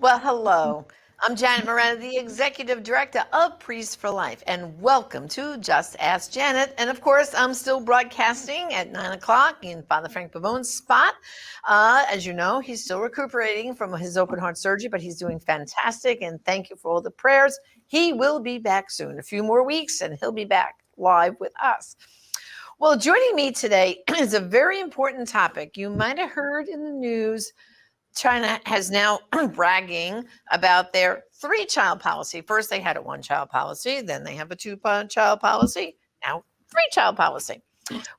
Well, hello. I'm Janet Moreno, the Executive Director of Priests for Life, and welcome to Just Ask Janet. And of course, I'm still broadcasting at 9 o'clock in Father Frank Pavone's spot. As you know, he's still recuperating from his open heart surgery, but he's doing fantastic. And thank you for all the prayers. He will be back soon, a few more weeks, and he'll be back live with us. Well, joining me today is a very important topic. You might have heard in the news China has now bragging about their three-child policy. First, they had a one-child policy, then they have a two-child policy, now three-child policy.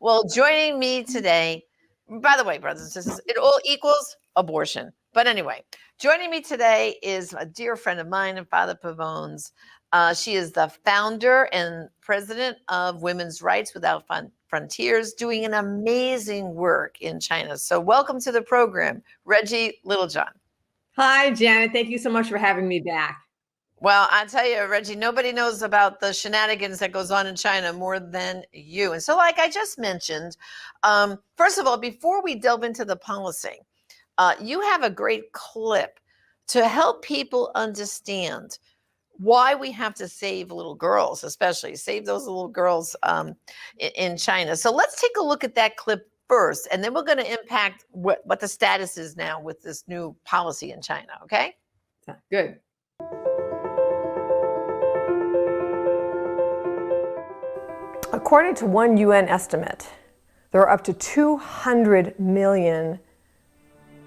Well, joining me today, by the way, brothers and sisters, it all equals abortion. But anyway, joining me today is a dear friend of mine and Father Pavone's. She is the founder and president of Women's Rights Without Frontiers, doing an amazing work in China. So welcome to the program, Reggie Littlejohn. Hi, Janet. Thank you so much for having me back. Well, I tell you, Reggie, nobody knows about the shenanigans that goes on in China more than you. And so, like I just mentioned, first of all, before we delve into the policy, you have a great clip to help people understand why we have to save little girls, especially save those little girls in China. So let's take a look at that clip first, and then we're going to impact what the status is now with this new policy in China, okay? Good. According to one UN estimate, there are up to 200 million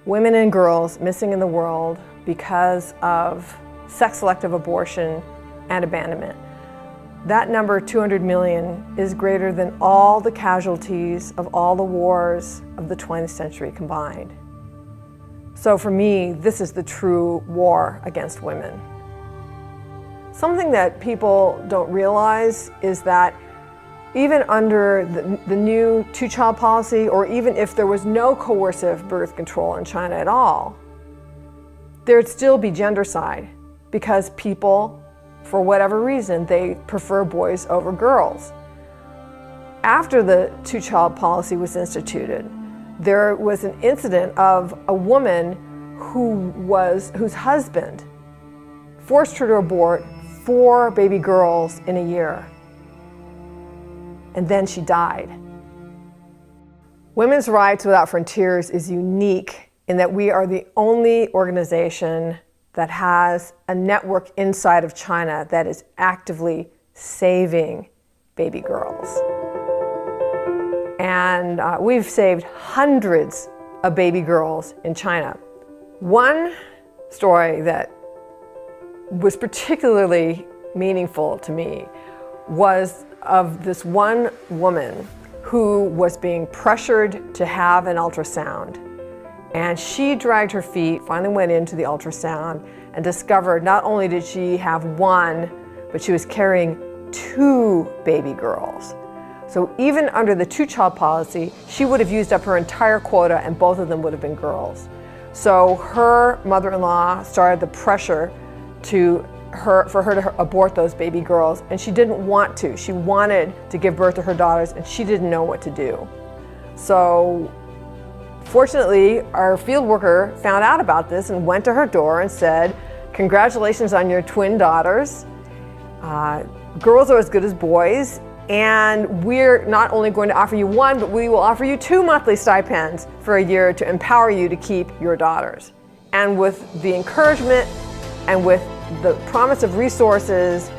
women and girls missing in the world because of sex-selective abortion and abandonment. That number, 200 million, is greater than all the casualties of all the wars of the 20th century combined. So for me, this is the true war against women. Something that people don't realize is that even under the new two-child policy, or even if there was no coercive birth control in China at all, there'd still be gendercide, because people, for whatever reason, they prefer boys over girls. After the two-child policy was instituted, there was an incident of a woman whose husband forced her to abort 4 baby girls in a year, and then she died. Women's Rights Without Frontiers is unique in that we are the only organization that has a network inside of China that is actively saving baby girls. And we've saved hundreds of baby girls in China. One story that was particularly meaningful to me was of this one woman who was being pressured to have an ultrasound. And she dragged her feet, finally went into the ultrasound, and discovered not only did she have one, but she was carrying 2 baby girls. So even under the two-child policy, she would have used up her entire quota, and both of them would have been girls. So her mother-in-law started the pressure for her to abort those baby girls, and she didn't want to. She wanted to give birth to her daughters, and she didn't know what to do. So fortunately, our field worker found out about this and went to her door and said, "Congratulations on your twin daughters. Girls are as good as boys, and we're not only going to offer you one, but we will offer you 2 monthly stipends for a year to empower you to keep your daughters." And with the encouragement and with the promise of resources,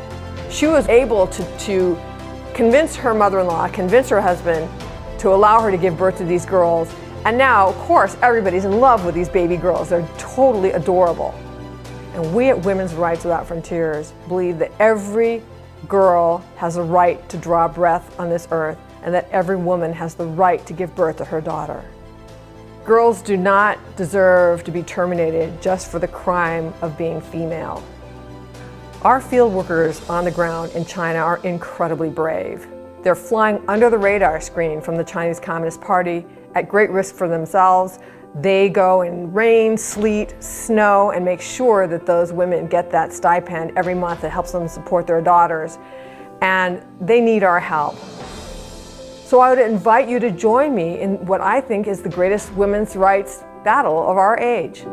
she was able to convince her mother-in-law, convince her husband to allow her to give birth to these girls. And now, of course, everybody's in love with these baby girls. They're totally adorable. And we at Women's Rights Without Frontiers believe that every girl has a right to draw breath on this earth, and that every woman has the right to give birth to her daughter. Girls do not deserve to be terminated just for the crime of being female. Our field workers on the ground in China are incredibly brave. They're flying under the radar screen from the Chinese Communist Party at great risk for themselves. They go in rain, sleet, snow, and make sure that those women get that stipend every month that helps them support their daughters. And they need our help. So I would invite you to join me in what I think is the greatest women's rights battle of our age.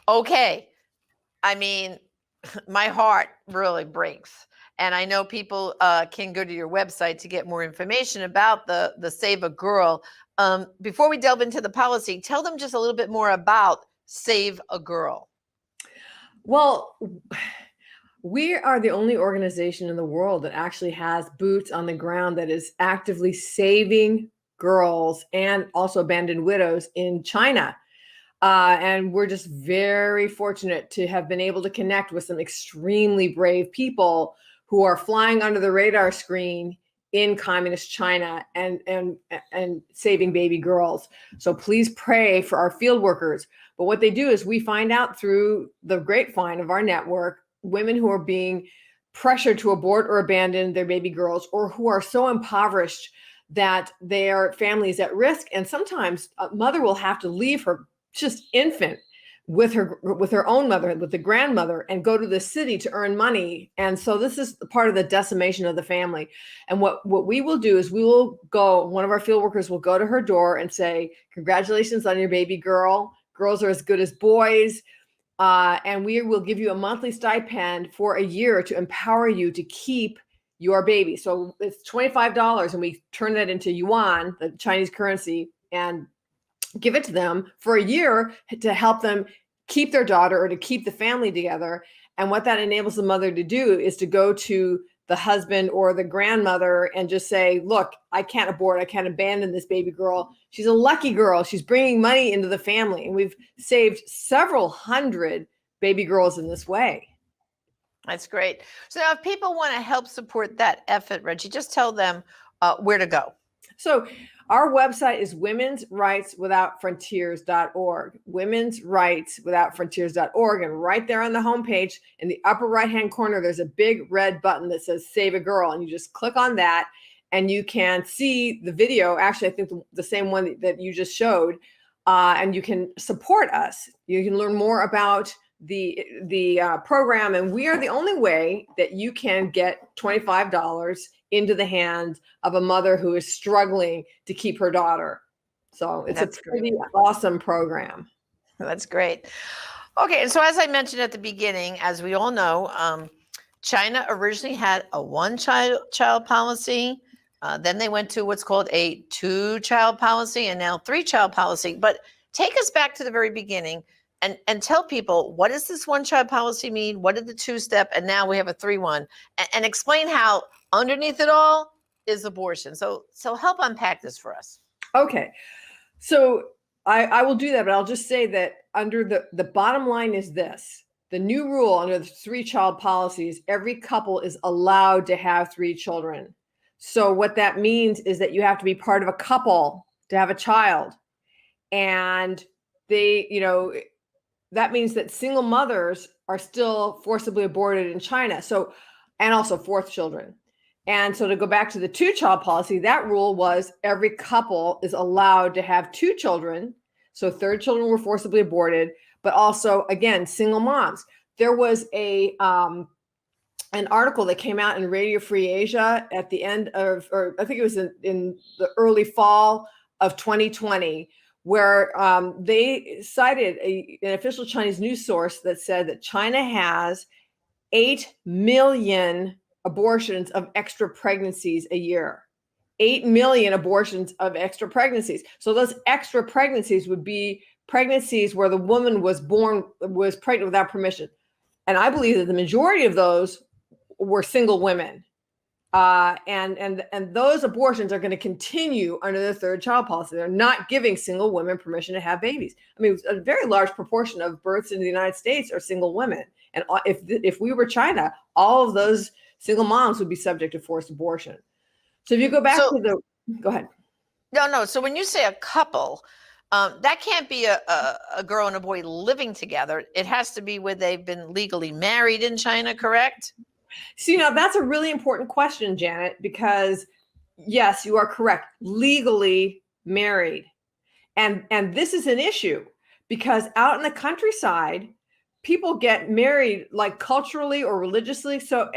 Okay. I mean, my heart really breaks. And I know people can go to your website to get more information about the Save a Girl. Before we delve into the policy, tell them just a little bit more about Save a Girl. Well, we are the only organization in the world that actually has boots on the ground that is actively saving girls and also abandoned widows in China. And we're just very fortunate to have been able to connect with some extremely brave people who are flying under the radar screen in communist China and saving baby girls. So please pray for our field workers. But what they do is we find out through the grapevine of our network, women who are being pressured to abort or abandon their baby girls, or who are so impoverished that their family is at risk. And sometimes a mother will have to leave her just infant with her own mother, with the grandmother, and go to the city to earn money. And so this is part of the decimation of the family. And what we will do is we will go, one of our field workers will go to her door and say, congratulations on your baby girl. Girls are as good as boys. And we will give you a monthly stipend for a year to empower you to keep your baby. So it's $25, and we turn that into yuan, the Chinese currency, and give it to them for a year to help them keep their daughter or to keep the family together. And what that enables the mother to do is to go to the husband or the grandmother and just say, look, I can't abort, I can't abandon this baby girl. She's a lucky girl. She's bringing money into the family. And we've saved several hundred baby girls in this way. That's great. So now if people want to help support that effort, Reggie, just tell them where to go. So our website is womensrightswithoutfrontiers.org, womensrightswithoutfrontiers.org. And right there on the homepage in the upper right-hand corner, there's a big red button that says Save a Girl. And you just click on that and you can see the video. Actually, I think the same one that you just showed. And you can support us. You can learn more about the program. And we are the only way that you can get $25 into the hands of a mother who is struggling to keep her daughter. So it's a pretty awesome program. That's great. Okay, and so as I mentioned at the beginning, as we all know, China originally had a one-child policy. Then they went to what's called a two-child policy, and now three-child policy. But take us back to the very beginning and tell people, what does this one-child policy mean? What did the two-step? And now we have a 3-1. And explain how underneath it all is abortion. So help unpack this for us. Okay. So I will do that, but I'll just say that under the bottom line is this. The new rule under the three-child policies, every couple is allowed to have 3 children. So what that means is that you have to be part of a couple to have a child. And that means that single mothers are still forcibly aborted in China. So, and also 4th children. And so to go back to the 2-child policy, that rule was every couple is allowed to have 2 children. So 3rd children were forcibly aborted, but also, again, single moms. There was an article that came out in Radio Free Asia at the end of, or I think it was in the early fall of 2020, where they cited an official Chinese news source that said that China has 8 million abortions of extra pregnancies a year. 8 million abortions of extra pregnancies. So those extra pregnancies would be pregnancies where the woman was pregnant without permission. And I believe that the majority of those were single women. And those abortions are going to continue under the 3rd child policy. They're not giving single women permission to have babies. I mean, a very large proportion of births in the United States are single women. And if we were China, all of those single moms would be subject to forced abortion. So if you go back go ahead. No. So when you say a couple, that can't be a girl and a boy living together. It has to be where they've been legally married in China, correct? See, now that's a really important question, Janet, because yes, you are correct. Legally married. And this is an issue because out in the countryside, people get married like culturally or religiously, so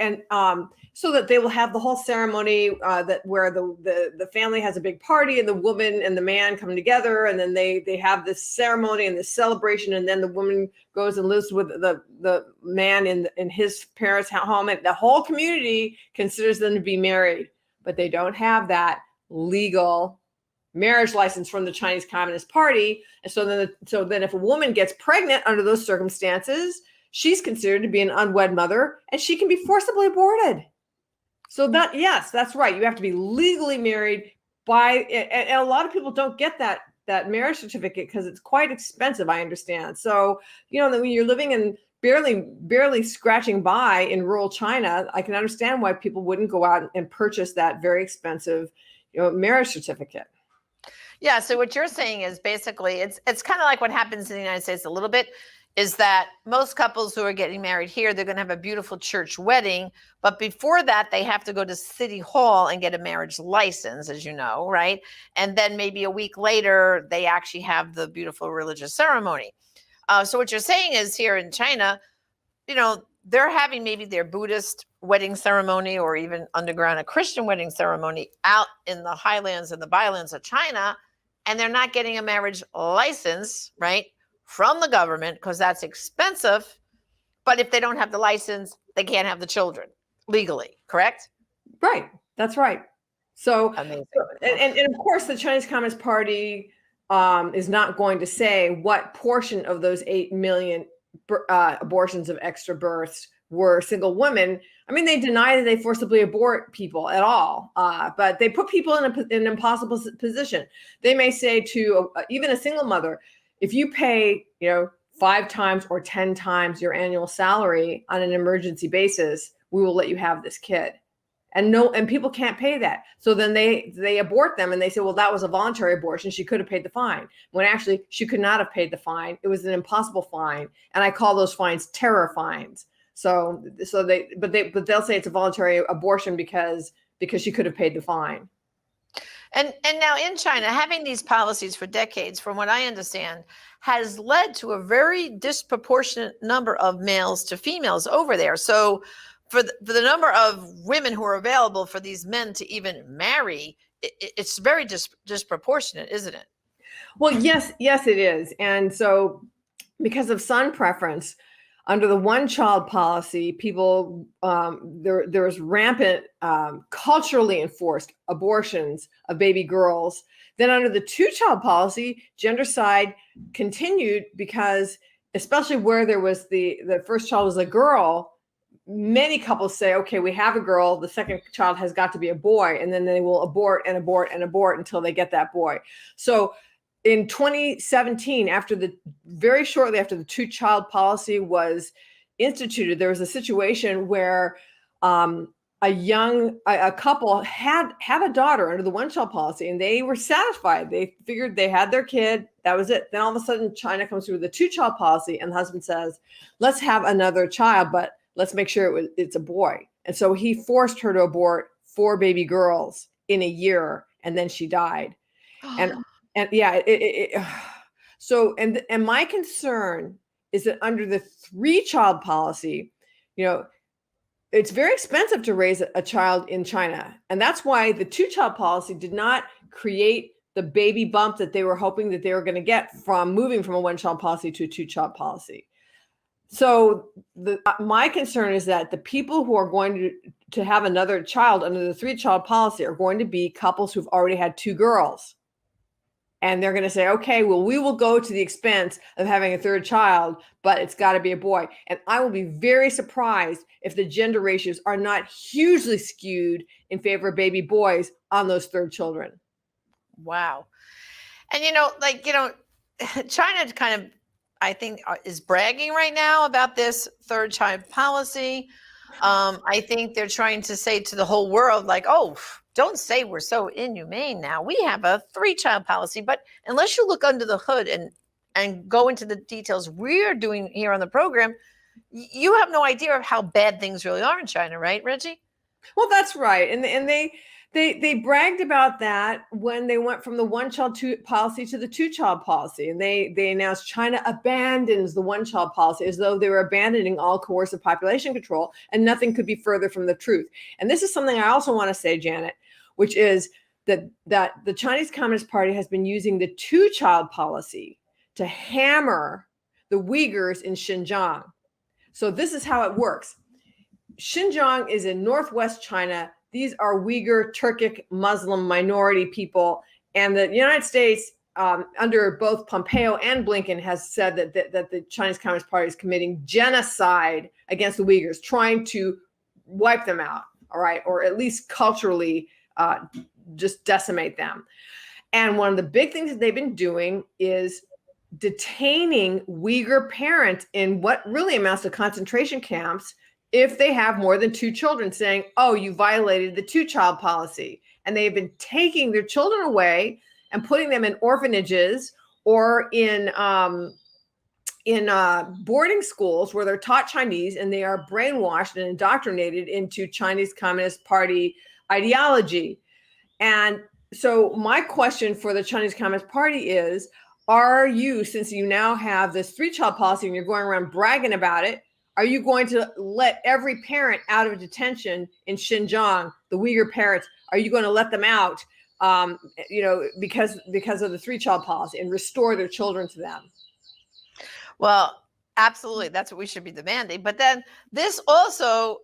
so that they will have the whole ceremony that where the family has a big party and the woman and the man come together, and then they have this ceremony and this celebration, and then the woman goes and lives with the man in his parents' home, and the whole community considers them to be married, but they don't have that legal marriage license from the Chinese Communist Party. And so then if a woman gets pregnant under those circumstances, she's considered to be an unwed mother and she can be forcibly aborted. So that, yes, that's right. You have to be legally married and a lot of people don't get that marriage certificate because it's quite expensive, I understand. So, when you're living in barely scratching by in rural China, I can understand why people wouldn't go out and purchase that very expensive, marriage certificate. Yeah. So what you're saying is basically it's kind of like what happens in the United States a little bit, is that most couples who are getting married here, they're going to have a beautiful church wedding. But before that, they have to go to City Hall and get a marriage license, as you know, right? And then maybe a week later, they actually have the beautiful religious ceremony. So what you're saying is here in China, they're having maybe their Buddhist wedding ceremony or even underground a Christian wedding ceremony out in the highlands and the bylands of China, and they're not getting a marriage license, right, from the government because that's expensive. But if they don't have the license, they can't have the children legally, correct? Right. That's right. So, amazing. And of course, the Chinese Communist Party is not going to say what portion of those 8 million abortions of extra births were single women. I mean, they deny that they forcibly abort people at all, but they put people in an impossible position. They may say to even a single mother, if you pay, 5 times or 10 times your annual salary on an emergency basis, we will let you have this kid. And people can't pay that. So then they abort them and they say, well, that was a voluntary abortion. She could have paid the fine. When actually she could not have paid the fine. It was an impossible fine. And I call those fines terror fines. So they'll say it's a voluntary abortion because she could have paid the fine. And now in China, having these policies for decades, from what I understand, has led to a very disproportionate number of males to females over there. So for the number of women who are available for these men to even marry, it's very disproportionate, isn't it? Well, yes, it is. And so because of son preference, under the one-child policy, people there was rampant culturally enforced abortions of baby girls. Then under the two-child policy, gendercide continued because, especially where there was the first child was a girl, many couples say, okay, we have a girl, the second child has got to be a boy, and then they will abort and abort and abort until they get that boy. So in 2017, very shortly after the two-child policy was instituted, there was a situation where a couple had a daughter under the one-child policy, and they were satisfied. They figured they had their kid. That was it. Then all of a sudden, China comes through with a two-child policy, and the husband says, let's have another child, but let's make sure it's a boy. And so he forced her to abort 4 baby girls in a year, and then she died. And yeah, so my concern is that under the 3-child policy, it's very expensive to raise a child in China. And that's why the 2-child policy did not create the baby bump that they were hoping that they were going to get from moving from a 1-child policy to a 2-child policy. So my concern is that the people who are going to have another child under the 3-child policy are going to be couples who've already had 2 girls. And they're going to say, okay, well, we will go to the expense of having a 3rd child, but it's got to be a boy. And I will be very surprised if the gender ratios are not hugely skewed in favor of baby boys on those 3rd children. Wow. And, China kind of, I think, is bragging right now about this 3rd child policy. I think they're trying to say to the whole world, like, oh, don't say we're so inhumane now. We have a 3-child policy, but unless you look under the hood and go into the details we're doing here on the program, you have no idea of how bad things really are in China, right, Reggie? Well, that's right. And They bragged about that when they went from the one-child policy to the two-child policy, and they announced China abandons the one-child policy as though they were abandoning all coercive population control, and nothing could be further from the truth. And this is something I also want to say, Janet, which is that the Chinese Communist Party has been using the two-child policy to hammer the Uyghurs in Xinjiang. So this is how it works. Xinjiang is in northwest China. These are Uyghur, Turkic, Muslim minority people. And the United States, under both Pompeo and Blinken, has said that the Chinese Communist Party is committing genocide against the Uyghurs, trying to wipe them out, all right, or at least culturally just decimate them. And one of the big things that they've been doing is detaining Uyghur parents in what really amounts to concentration camps if they have more than two children, saying, oh, you violated the two-child policy. And they've been taking their children away and putting them in orphanages or in boarding schools where they're taught Chinese, and they are brainwashed and indoctrinated into Chinese Communist Party ideology. And so my question for the Chinese Communist Party is, are you, since you now have this three-child policy and you're going around bragging about it, are you going to let every parent out of detention in Xinjiang, the Uyghur parents, are you going to let them out, because of the three-child policy, and restore their children to them? Well, absolutely. That's what we should be demanding. But then this also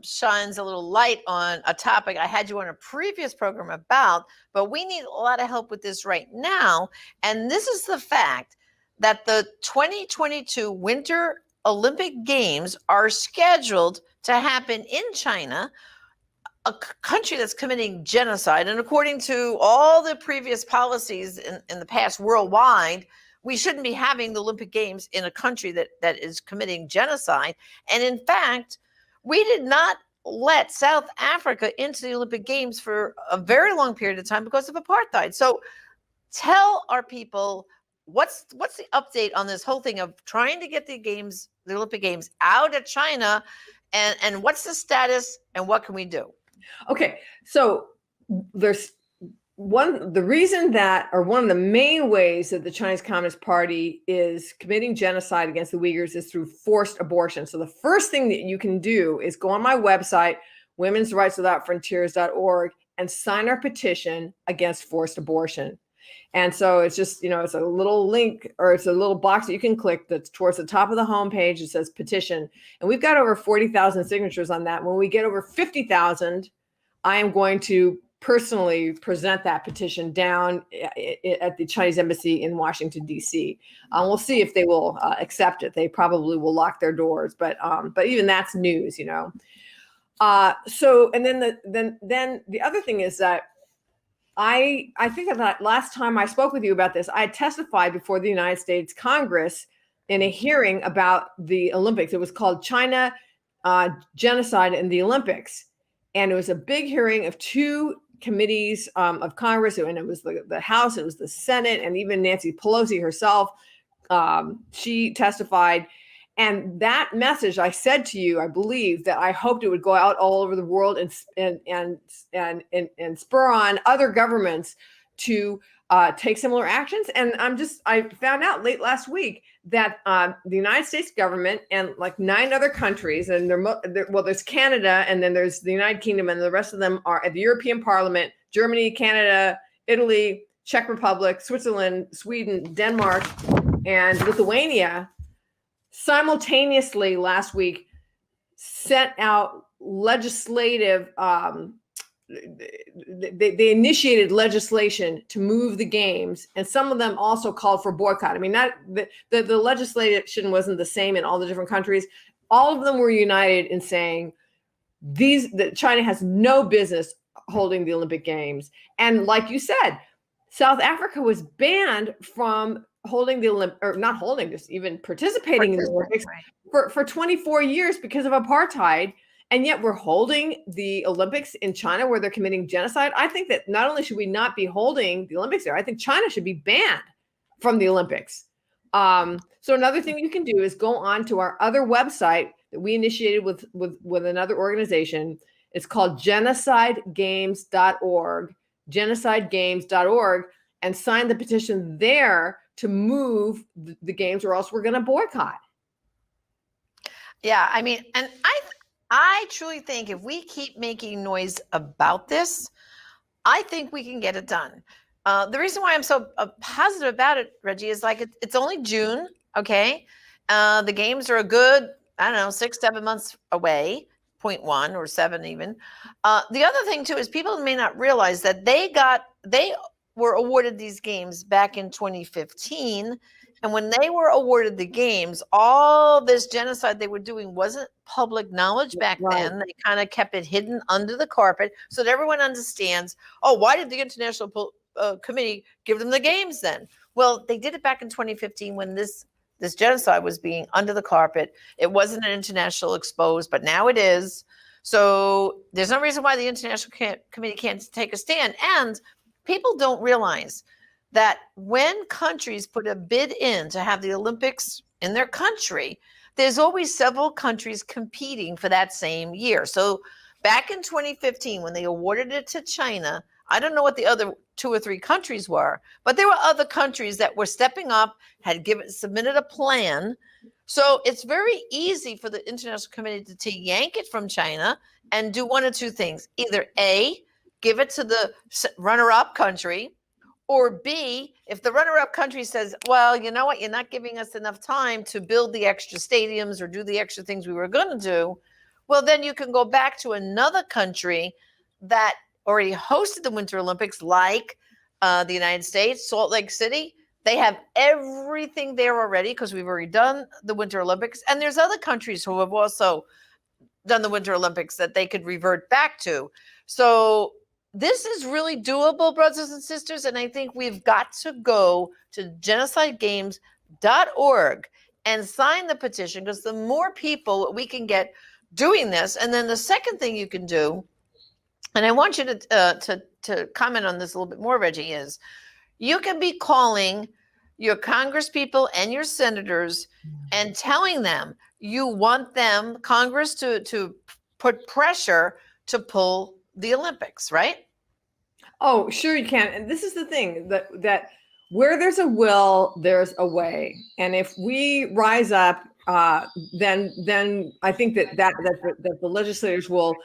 shines a little light on a topic I had you on a previous program about, but we need a lot of help with this right now. And this is the fact that the 2022 Winter Olympic Games are scheduled to happen in China, a country that's committing genocide. And according to all the previous policies in the past worldwide, we shouldn't be having the Olympic Games in a country that is committing genocide. And in fact, we did not let South Africa into the Olympic Games for a very long period of time because of apartheid. So tell our people, what's the update on this whole thing of trying to get the Olympic Games out of China, and what's the status and what can we do? Okay, so there's one of the main ways that the Chinese Communist Party is committing genocide against the Uyghurs is through forced abortion. So the first thing that you can do is go on my website, womensrightswithoutfrontiers.org, and sign our petition against forced abortion. And so it's just, it's a little link, or it's a little box that you can click that's towards the top of the homepage. It says petition. And we've got over 40,000 signatures on that. When we get over 50,000, I am going to personally present that petition down at the Chinese embassy in Washington, D.C. We'll see if they will accept it. They probably will lock their doors, but even that's news, So, and then the other thing is that I think that last time I spoke with you about this, I testified before the United States Congress in a hearing about the Olympics. It was called China Genocide in the Olympics. And it was a big hearing of two committees of Congress, and it was the House, it was the Senate, and even Nancy Pelosi herself, she testified. And that message, I said to you, I believe that I hoped it would go out all over the world and spur on other governments to take similar actions. And I found out late last week that the United States government and like 9 other countries, and there's Canada, and then there's the United Kingdom, and the rest of them are at the European Parliament, Germany, Canada, Italy, Czech Republic, Switzerland, Sweden, Denmark, and Lithuania, simultaneously last week sent out legislative, they initiated legislation to move the games, and some of them also called for boycott. I mean, the legislation wasn't the same in all the different countries. All of them were united in saying that China has no business holding the Olympic Games. And like you said, South Africa was banned from holding the Olympics, or not holding, just even participating in the Olympics for 24 years because of apartheid. And yet we're holding the Olympics in China where they're committing genocide. I think that not only should we not be holding the Olympics there, I think China should be banned from the Olympics. So another thing you can do is go on to our other website that we initiated with another organization. It's called genocidegames.org, genocidegames.org, and sign the petition there to move the games, or else we're going to boycott. Yeah, I mean, and I truly think if we keep making noise about this, I think we can get it done. The reason why I'm so positive about it, Reggie, is like it's only June, okay? The games are a good, I don't know, 6-7 months away, 0.1 or 7 even. The other thing too is people may not realize that they were awarded these games back in 2015. And when they were awarded the games, all this genocide they were doing wasn't public knowledge back then. They kind of kept it hidden under the carpet so that everyone understands, oh, why did the International Committee give them the games then? Well, they did it back in 2015 when this genocide was being under the carpet. It wasn't an international exposed, but now it is. So there's no reason why the International Committee can't take a stand. And people don't realize that when countries put a bid in to have the Olympics in their country, there's always several countries competing for that same year. So back in 2015, when they awarded it to China, I don't know what the other 2 or 3 countries were, but there were other countries that were stepping up, had submitted a plan. So it's very easy for the International Committee to yank it from China and do one of 2 things. Either A, give it to the runner-up country, or B, if the runner-up country says, well, you know what, you're not giving us enough time to build the extra stadiums or do the extra things we were going to do, well, then you can go back to another country that already hosted the Winter Olympics, like the United States, Salt Lake City. They have everything there already because we've already done the Winter Olympics. And there's other countries who have also done the Winter Olympics that they could revert back to. So this is really doable, brothers and sisters, and I think we've got to go to genocidegames.org and sign the petition, because the more people we can get doing this. And then the second thing you can do, and I want you to comment on this a little bit more, Reggie, is you can be calling your congresspeople and your senators and telling them you want them, Congress, to put pressure to pull the Olympics, right? Oh, sure you can. And this is the thing, that where there's a will, there's a way. And if we rise up, then I think that the legislators will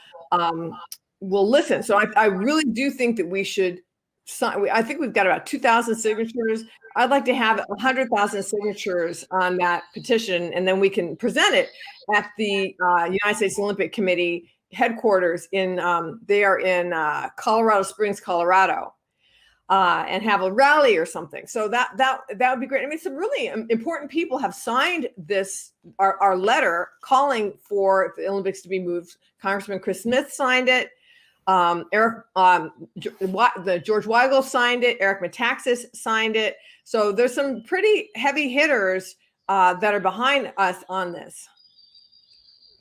listen. So I really do think that we should sign. I think we've got about 2,000 signatures. I'd like to have 100,000 signatures on that petition, and then we can present it at the United States Olympic Committee headquarters they are in Colorado Springs, Colorado, and have a rally or something. So that would be great. I mean, some really important people have signed our letter calling for the Olympics to be moved. Congressman Chris Smith signed it. George Weigel signed it. Eric Metaxas signed it. So there's some pretty heavy hitters that are behind us on this.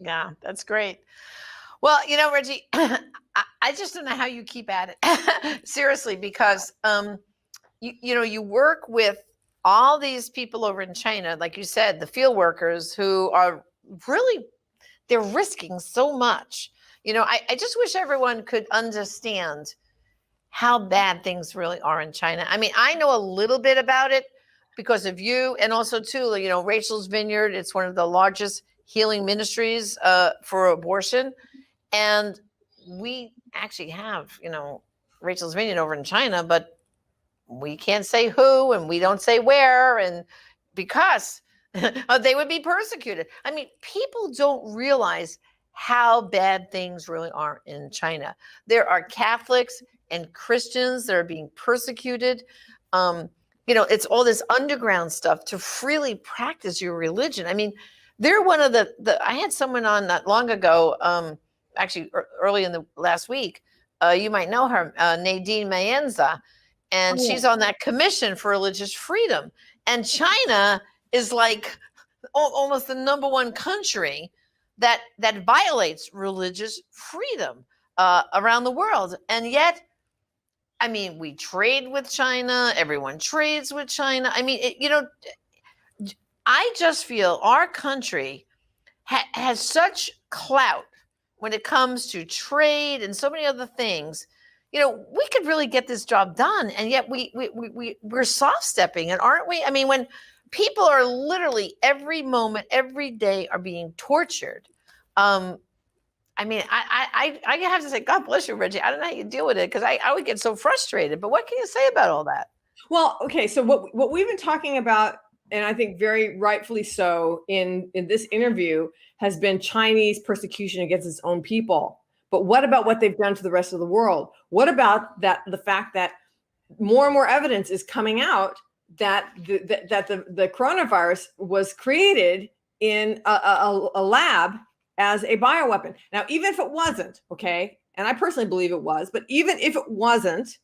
Yeah, that's great. Well, Reggie, I just don't know how you keep at it. Seriously, because you work with all these people over in China, like you said, the field workers who are really, they're risking so much. I just wish everyone could understand how bad things really are in China. I mean, I know a little bit about it because of you, and also too, Rachel's Vineyard. It's one of the largest healing ministries for abortion. And we actually have, Rachel's Vineyard over in China, but we can't say who, and we don't say where, and because they would be persecuted. I mean, people don't realize how bad things really are in China. There are Catholics and Christians that are being persecuted. It's all this underground stuff to freely practice your religion. I mean, they're one of I had someone on not long ago, actually early in the last week, you might know her, Nadine Mayenza, and she's on that commission for religious freedom. And China is like almost the number one country that violates religious freedom around the world. And yet, I mean, we trade with China. Everyone trades with China. I mean, I just feel our country has such clout when it comes to trade and so many other things, you know, we could really get this job done. And yet we're soft stepping, and aren't we? I mean, when people are literally every moment, every day are being tortured. I mean, I have to say, God bless you, Reggie. I don't know how you deal with it, because I would get so frustrated. But what can you say about all that? Well, okay, so what we've been talking about, and I think very rightfully so in this interview, has been Chinese persecution against its own people. But what about what they've done to the rest of the world? What about the fact that more and more evidence is coming out that the coronavirus was created in a lab as a bioweapon? Now, even if it wasn't, okay, and I personally believe it was, but even if it wasn't,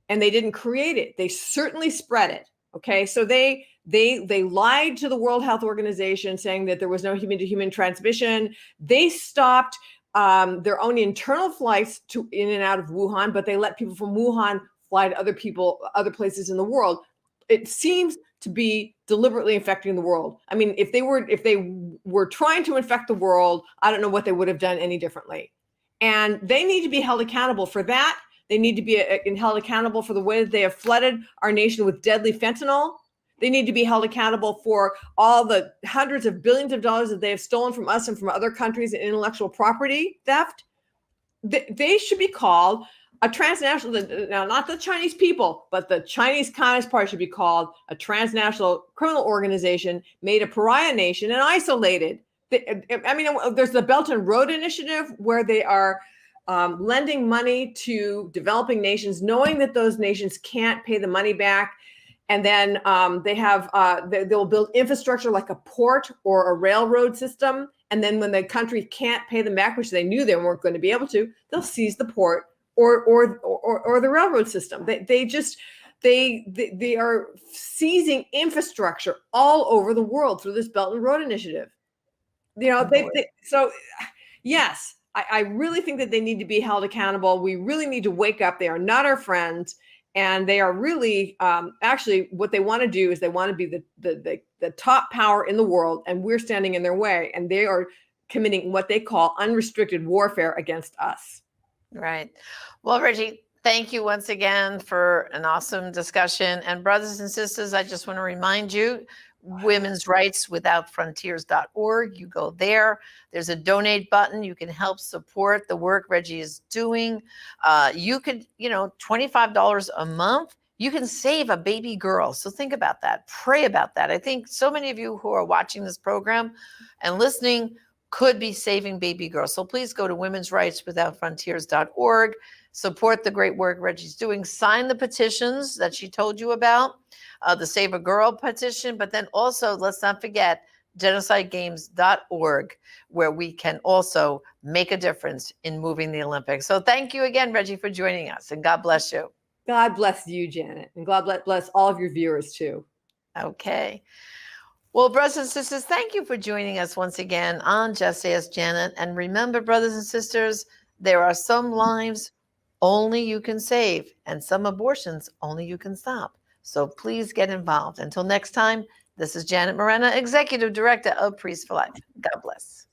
and they didn't create it, they certainly spread it. Okay, so they lied to the World Health Organization, saying that there was no human-to-human transmission. They stopped their own internal flights to in and out of Wuhan, but they let people from Wuhan fly to other places in the world. It seems to be deliberately infecting the world. I mean, if they were trying to infect the world, I don't know what they would have done any differently. And they need to be held accountable for that. They need to be held accountable for the way that they have flooded our nation with deadly fentanyl. They need to be held accountable for all the hundreds of billions of dollars that they have stolen from us and from other countries in intellectual property theft. They should be called a transnational, now not the Chinese people, but the Chinese Communist Party should be called a transnational criminal organization, made a pariah nation and isolated. I mean, there's the Belt and Road Initiative, where they are lending money to developing nations, knowing that those nations can't pay the money back. And then they'll build infrastructure like a port or a railroad system. And then when the country can't pay them back, which they knew they weren't going to be able to, they'll seize the port or the railroad system. They are seizing infrastructure all over the world through this Belt and Road Initiative. You know, so yes, I really think that they need to be held accountable. We really need to wake up. They are not our friends. And they are really, actually, what they want to do is they want to be the top power in the world, and we're standing in their way. And they are committing what they call unrestricted warfare against us. Right. Well, Reggie, thank you once again for an awesome discussion. And brothers and sisters, I just want to remind you, Women's Rights Without Frontiers.org. You go there. There's a donate button. You can help support the work Reggie is doing. You could, $25 a month. You can save a baby girl. So think about that. Pray about that. I think so many of you who are watching this program and listening could be saving baby girls. So please go to Women's Rights Without Frontiers.org. Support the great work Reggie's doing. Sign the petitions that she told you about. The Save a Girl petition, but then also let's not forget genocidegames.org, where we can also make a difference in moving the Olympics. So thank you again, Reggie, for joining us, and God bless you. God bless you, Janet, and God bless all of your viewers too. Okay. Well, brothers and sisters, thank you for joining us once again on Just Ask Janet. And remember, brothers and sisters, there are some lives only you can save, and some abortions only you can stop. So please get involved. Until next time, this is Janet Morena, Executive Director of Priests for Life. God bless.